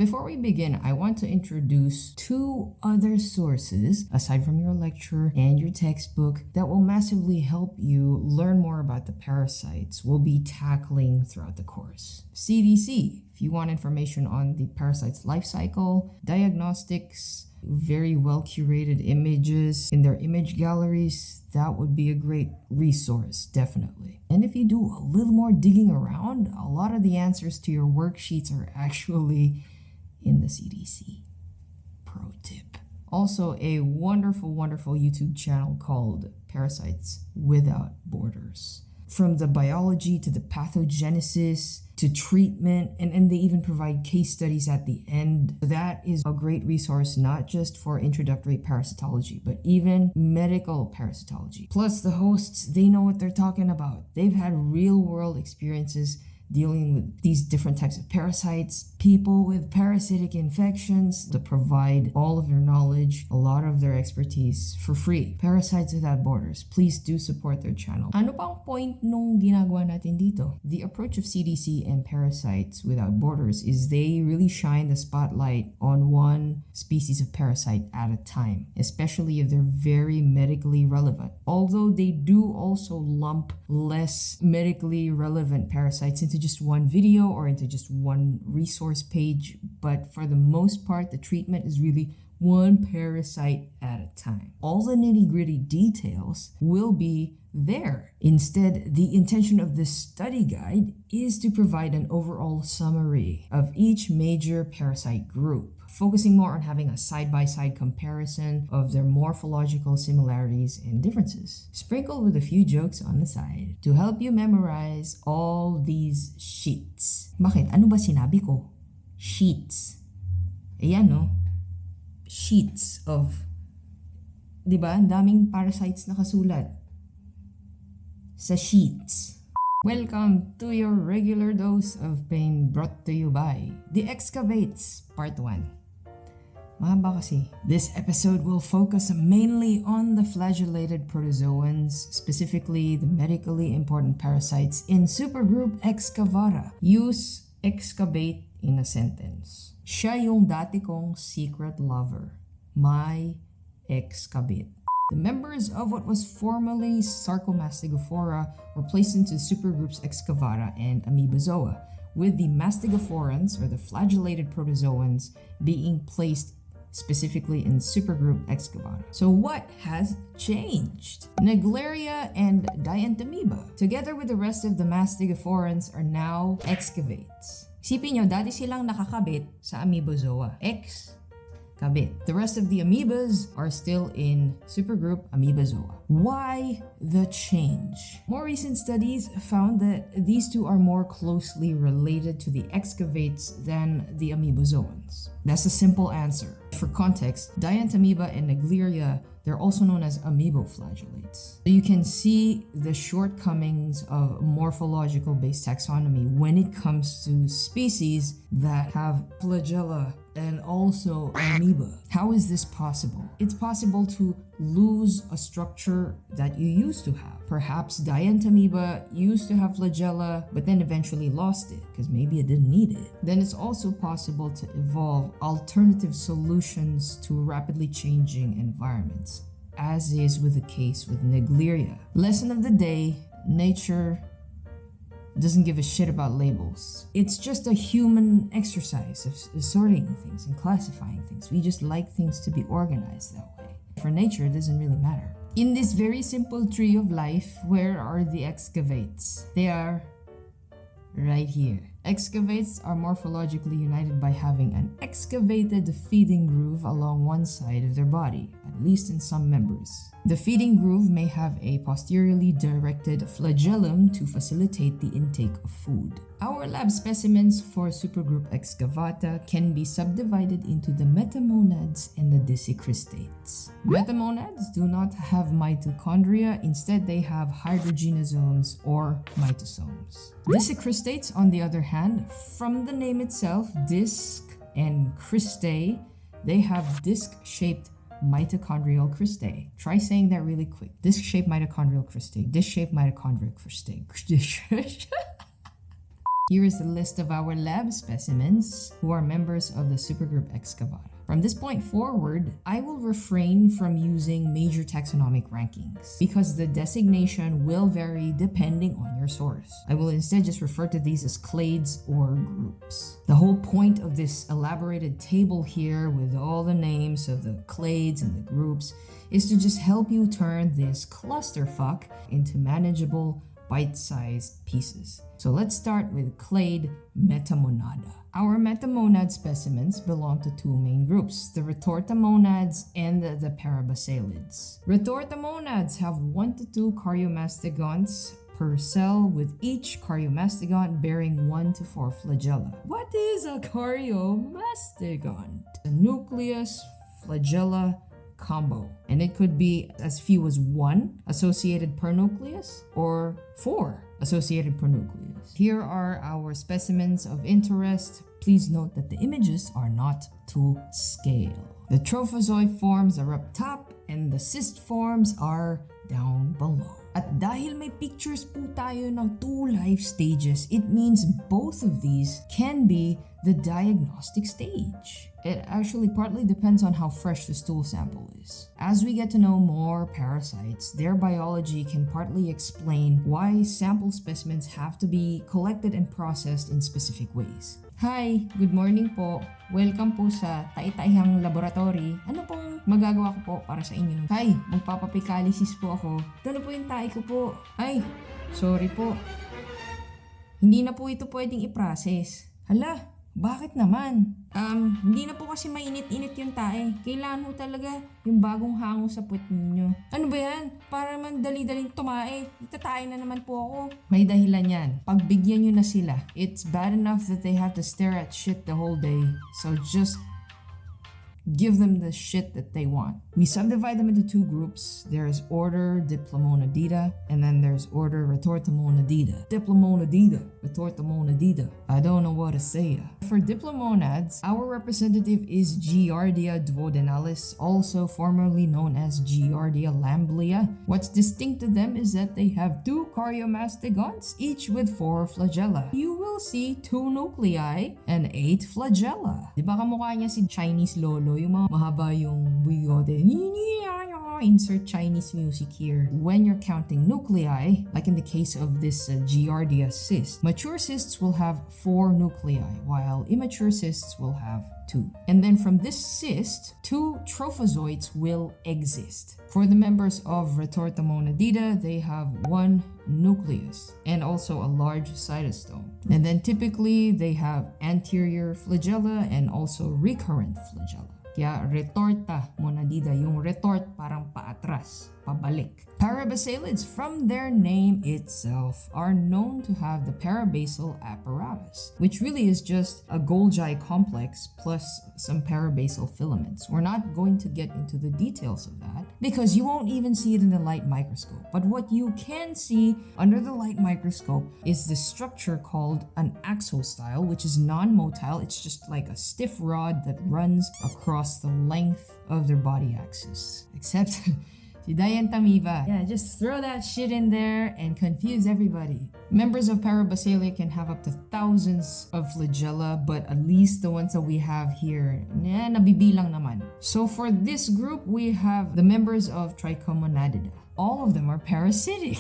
before we begin, I want to introduce two other sources, aside from your lecture and your textbook, that will massively help you learn more about the parasites we'll be tackling throughout the course. CDC, if you want information on the parasite's life cycle, diagnostics, very well curated images in their image galleries, that would be a great resource, definitely. And if you do a little more digging around, a lot of the answers to your worksheets are actually in the CDC. Pro tip. Also, a wonderful YouTube channel called Parasites Without Borders. From the biology to the pathogenesis to treatment, and they even provide case studies at the end. That is a great resource, not just for introductory parasitology, but even medical parasitology. Plus, the hosts, they know what they're talking about. They've had real-world experiences dealing with these different types of parasites, people with parasitic infections, to provide all of their knowledge, a lot of their expertise for free. Parasites Without Borders. Please do support their channel. Ano pang point nung ginagawa natin dito? The approach of CDC and Parasites Without Borders is they really shine the spotlight on one species of parasite at a time, especially if they're very medically relevant. Although they do also lump less medically relevant parasites into just one video or into just one resource page, but for the most part, the treatment is really one parasite at a time. All the nitty-gritty details will be there. Instead, the intention of this study guide is to provide an overall summary of each major parasite group, focusing more on having a side-by-side comparison of their morphological similarities and differences, sprinkled with a few jokes on the side to help you memorize all these sheets. Bakit? Ano ba sinabi ko? Sheets. Ayan, no? Sheets of, di ba? Ang daming parasites nakasulat sa sheets. Welcome to your regular dose of pain brought to you by The Excavates Part 1. Mahaba kasi. This episode will focus mainly on the flagellated protozoans, specifically the medically important parasites in supergroup Excavata. Use excavate in a sentence. Siya yung dati kong secret lover. My excavate. The members of what was formerly Sarcomastigophora were placed into supergroups Excavata and Amoebozoa, with the mastigophorans, or the flagellated protozoans, being placed specifically in supergroup Excavata. So what has changed? Naegleria and Dientamoeba, together with the rest of the mastigophorans, are now excavates. Isipin nyo, dati silang nakakabit sa Amoebozoa. The rest of the amoebas are still in supergroup Amoebozoa. Why the change? More recent studies found that these two are more closely related to the excavates than the Amoebozoans. That's a simple answer. For context, Dientamoeba and Naegleria, they're also known as amoeboflagellates. So you can see the shortcomings of morphological-based taxonomy when it comes to species that have flagella and also amoeba. How is this possible? It's possible to lose a structure that you used to have. Perhaps Dientamoeba used to have flagella, but then eventually lost it because maybe it didn't need it. Then it's also possible to evolve alternative solutions to rapidly changing environments, as is with the case with Naegleria. Lesson of the day: nature doesn't give a shit about labels. It's just a human exercise of sorting things and classifying things. We just like things to be organized that way. For nature, it doesn't really matter. In this very simple tree of life, where are the excavates? They are right here. Excavates are morphologically united by having an excavated feeding groove along one side of their body, at least in some members. The feeding groove may have a posteriorly directed flagellum to facilitate the intake of food. Our lab specimens for supergroup Excavata can be subdivided into the Metamonads and the Dicristates. Metamonads do not have mitochondria, instead they have hydrogenosomes or mitosomes. Dicristates, on the other hand, from the name itself, disc and cristae, they have disc-shaped mitochondrial cristae. Try saying that really quick. Disc-shaped mitochondrial cristae. Disc-shaped mitochondrial cristae. Here is the list of our lab specimens who are members of the supergroup Excavata. From this point forward, I will refrain from using major taxonomic rankings because the designation will vary depending on your source. I will instead just refer to these as clades or groups. The whole point of this elaborated table here with all the names of the clades and the groups is to just help you turn this clusterfuck into manageable bite-sized pieces. So let's start with clade Metamonada. Our Metamonad specimens belong to two main groups, the Retortamonads and the Parasitology. Retortamonads have 1 to 2 caryomastodons per cell, with each caryomastodon bearing 1 to 4 flagella. What is a caryomastodon? A nucleus flagella combo, and it could be as few as 1 associated per nucleus or 4 associated per nucleus. Here are our specimens of interest. Please note that the images are not to scale. The trophozoid forms are up top and the cyst forms are down below. At dahil may pictures po tayo ng 2 life stages, it means both of these can be the diagnostic stage. It actually partly depends on how fresh the stool sample is. As we get to know more parasites, their biology can partly explain why sample specimens have to be collected and processed in specific ways. Hi! Good morning po. Welcome po sa Taitayang Laboratory. Ano pong magagawa ko po para sa inyo? Hi! Magpapapicalisis po ako. Ito na po yung tae ko po. Ay! Sorry po. Hindi na po ito pwedeng i-process. Hala! Bakit naman? Hindi na po kasi mainit-init yung tae. Kailangan ho talaga yung bagong hango sa puwet ninyo. Ano ba yan? Para man dali-daling tumae. Itatae na naman po ako. May dahilan yan. Pagbigyan nyo na sila. It's bad enough that they have to stare at shit the whole day. So just give them the shit that they want. We subdivide them into 2 groups. There's order Diplomonadida, and then there's order Retortamonadida. Diplomonadida, Retortamonadida. I don't know what to say. For Diplomonads, our representative is Giardia duodenalis, also formerly known as Giardia lamblia. What's distinct to them is that they have 2 caryomastodons, each with 4 flagella. You will see 2 nuclei and 8 flagella. Di ba kamukha niya si Chinese lolo, yung mga mahaba yung bigote. Insert Chinese music here. When you're counting nuclei, like in the case of this Giardia cyst, mature cysts will have 4 nuclei, while immature cysts will have 2. And then from this cyst, 2 trophozoites will exist. For the members of Retortamonadida, they have 1 nucleus and also a large cytostome. And then typically they have anterior flagella and also recurrent flagella. Kaya Retortamonadida, yung retort parang paatras, pabalik. Parabasalids, from their name itself, are known to have the parabasal apparatus, which really is just a Golgi complex plus some parabasal filaments. We're not going to get into the details of that because you won't even see it in the light microscope. But what you can see under the light microscope is the structure called an axostyle, which is non-motile. It's just like a stiff rod that runs across the length of their body axis. Except si Dientamoeba. Yeah, just throw that shit in there and confuse everybody. Members of Parabasalia can have up to thousands of flagella, but at least the ones that we have here, nabibilang naman. So for this group, we have the members of Trichomonadida. All of them are parasitic.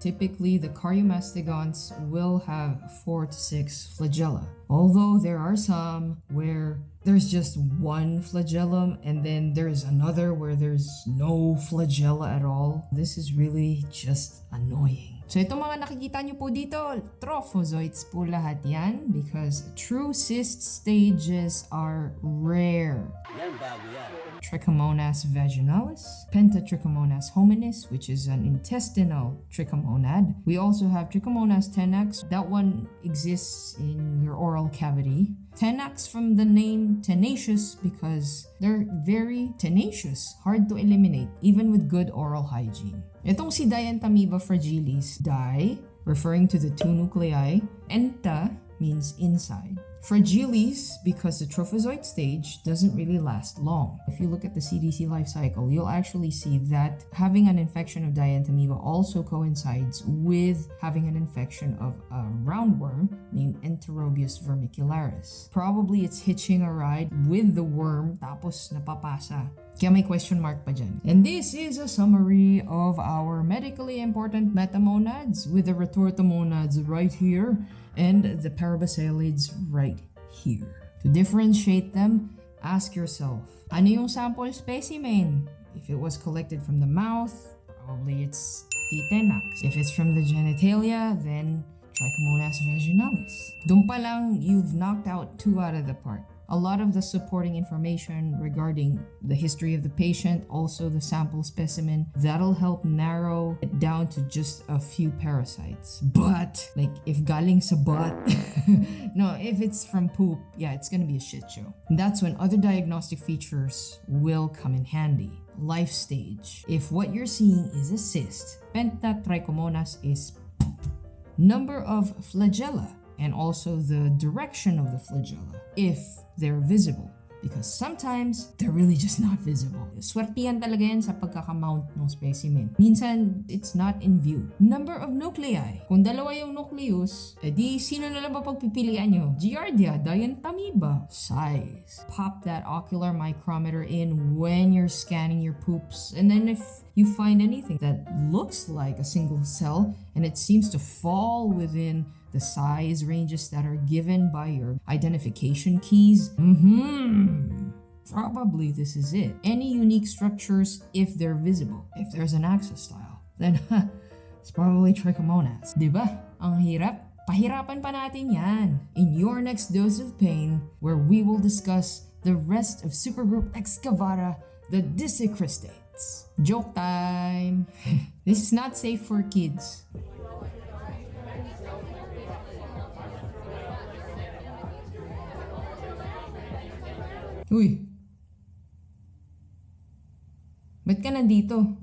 Typically, the caryomastodons will have 4 to 6 flagella. Although there are some where there's just 1 flagellum and then there's another where there's no flagella at all. This is really just annoying. So itong mga nakikita nyo po dito, trophozoites po lahat yan because true cyst stages are rare. Yan bago yan. Trichomonas vaginalis, Pentatrichomonas hominis, which is an intestinal trichomonad. We also have Trichomonas tenax. That one exists in your oral cavity. Tenax from the name tenacious because they're very tenacious, hard to eliminate, even with good oral hygiene. Itong si Dientamoeba fragilis, di, referring to the 2 nuclei, enta means inside. Fragilis, because the trophozoite stage doesn't really last long. If you look at the CDC life cycle, you'll actually see that having an infection of Dientamoeba also coincides with having an infection of a roundworm named Enterobius vermicularis. Probably it's hitching a ride with the worm tapos napapasa. Kaya may question mark pa dyan. And this is a summary of our medically important Metamonads with the Retortamonas right here and the Parasitology right here. To differentiate them, ask yourself, ano yung sample specimen? If it was collected from the mouth, probably it's the tenax. If it's from the genitalia, then Trichomonas vaginalis. Dun pa lang, you've knocked out 2 out of the park. A lot of the supporting information regarding the history of the patient, also the sample specimen, that'll help narrow it down to just a few parasites. But, like, if galing sa butt, no, if it's from poop, yeah, it's gonna be a shit show. And that's when other diagnostic features will come in handy. Life stage. If what you're seeing is a cyst, Pentatrichomonas is number of flagella, and also the direction of the flagella, if they're visible. Because sometimes, they're really just not visible. Swertihan talaga yan sa pagkakamount ng specimen. Minsan, it's not in view. Number of nuclei. Kung dalawa yung nucleus, edi sino na lang ba pagpipilian nyo? Giardia, Dientamoeba. Size. Pop that ocular micrometer in when you're scanning your poops. And then if you find anything that looks like a single cell, and it seems to fall within the size ranges that are given by your identification keys, probably this is it. Any unique structures if they're visible. If there's an axis style, then it's probably Trichomonas. Diba? Ang hirap. Pahirapan pa natin yan in your next dose of pain, where we will discuss the rest of supergroup excavata, the Dicristates. Joke time! This is not safe for kids. Uy! Ba't ka nandito?